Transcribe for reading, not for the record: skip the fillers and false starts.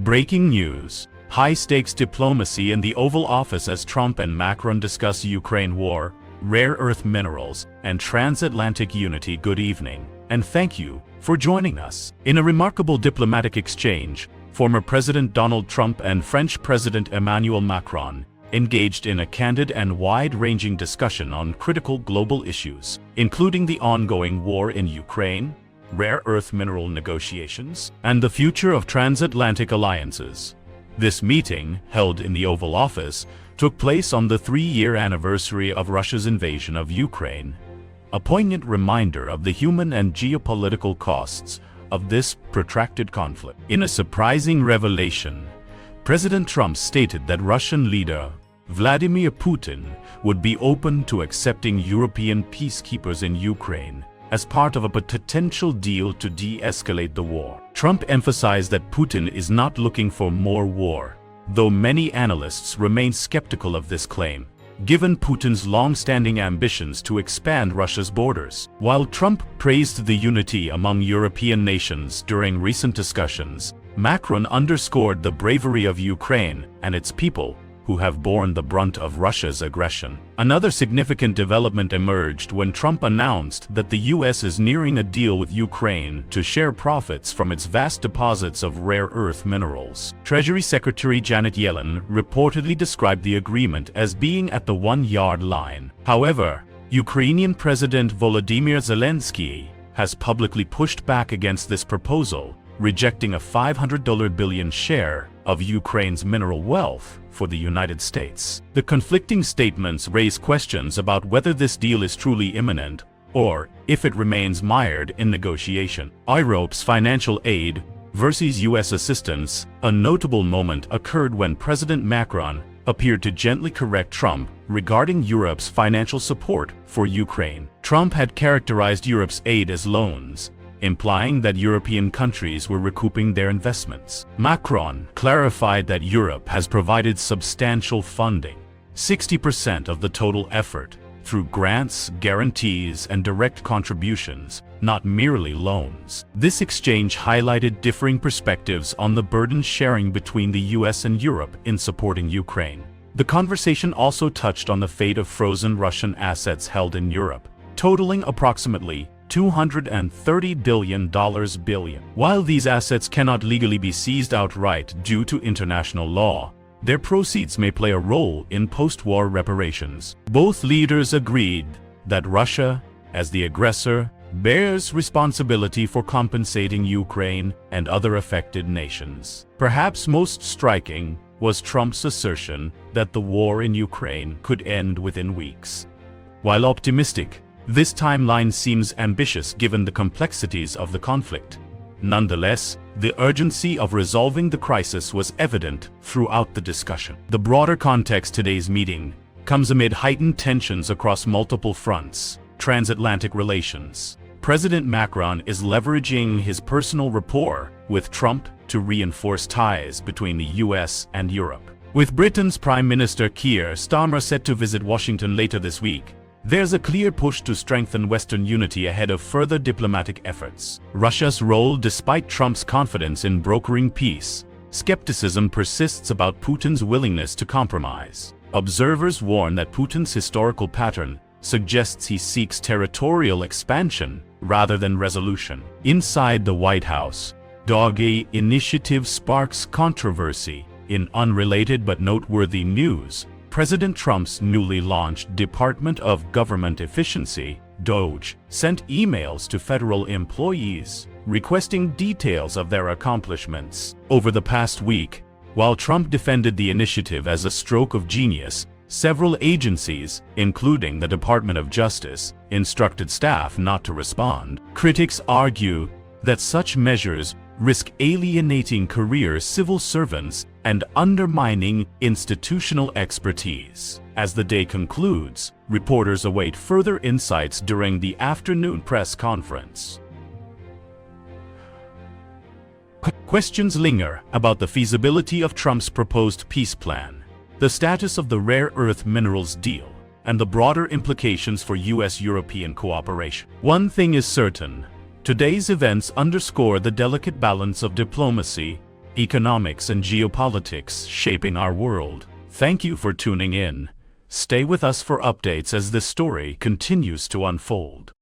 Breaking news. High-stakes diplomacy in the Oval Office as Trump and Macron discuss Ukraine war, rare earth minerals, and transatlantic unity. Good evening, and thank you for joining us. In a remarkable diplomatic exchange, former President Donald Trump and French President Emmanuel Macron engaged in a candid and wide-ranging discussion on critical global issues, including the ongoing war in Ukraine, rare earth mineral negotiations, and the future of transatlantic alliances. This meeting, held in the Oval Office, took place on the 3-year anniversary of Russia's invasion of Ukraine, a poignant reminder of the human and geopolitical costs of this protracted conflict. In a surprising revelation, President Trump stated that Russian leader Vladimir Putin would be open to accepting European peacekeepers in Ukraine as part of a potential deal to de-escalate the war. Trump emphasized that Putin is not looking for more war, though many analysts remain skeptical of this claim, given Putin's long-standing ambitions to expand Russia's borders. While Trump praised the unity among European nations during recent discussions, Macron underscored the bravery of Ukraine and its people, who have borne the brunt of Russia's aggression. Another significant development emerged when Trump announced that the U.S. is nearing a deal with Ukraine to share profits from its vast deposits of rare earth minerals. Treasury Secretary Janet Yellen reportedly described the agreement as being at the 1-yard line. However, Ukrainian President Volodymyr Zelensky has publicly pushed back against this proposal, rejecting a $500 billion share of Ukraine's mineral wealth for the United States. The conflicting statements raise questions about whether this deal is truly imminent or if it remains mired in negotiation. Europe's financial aid versus U.S. assistance. A notable moment occurred when President Macron appeared to gently correct Trump regarding Europe's financial support for Ukraine. Trump had characterized Europe's aid as loans, implying that European countries were recouping their investments. Macron clarified that Europe has provided substantial funding, 60% of the total effort, through grants, guarantees, and direct contributions, not merely loans. This exchange highlighted differing perspectives on the burden sharing between the US and Europe in supporting Ukraine. The conversation also touched on the fate of frozen Russian assets held in Europe, totaling approximately $230 billion. While these assets cannot legally be seized outright due to international law, their proceeds may play a role in post-war reparations. Both leaders agreed that Russia, as the aggressor, bears responsibility for compensating Ukraine and other affected nations. Perhaps most striking was Trump's assertion that the war in Ukraine could end within weeks. While optimistic, this timeline seems ambitious given the complexities of the conflict. Nonetheless, the urgency of resolving the crisis was evident throughout the discussion. The broader context of today's meeting comes amid heightened tensions across multiple fronts. Transatlantic relations. President Macron is leveraging his personal rapport with Trump to reinforce ties between the US and Europe. With Britain's Prime Minister Keir Starmer set to visit Washington later this week, there's a clear push to strengthen Western unity ahead of further diplomatic efforts. Russia's role. Despite Trump's confidence in brokering peace, skepticism persists about Putin's willingness to compromise. Observers warn that Putin's historical pattern suggests he seeks territorial expansion rather than resolution. Inside the White House, Doggy initiative sparks controversy. In unrelated but noteworthy news, President Trump's newly launched Department of Government Efficiency, DOGE, sent emails to federal employees requesting details of their accomplishments. Over the past week, while Trump defended the initiative as a stroke of genius, several agencies, including the Department of Justice, instructed staff not to respond. Critics argue that such measures risk alienating career civil servants and undermining institutional expertise. As the day concludes, reporters await further insights during the afternoon press conference. Questions linger about the feasibility of Trump's proposed peace plan, the status of the rare earth minerals deal, and the broader implications for US-European cooperation. One thing is certain: today's events underscore the delicate balance of diplomacy, economics and geopolitics shaping our world. Thank you for tuning in. Stay with us for updates as this story continues to unfold.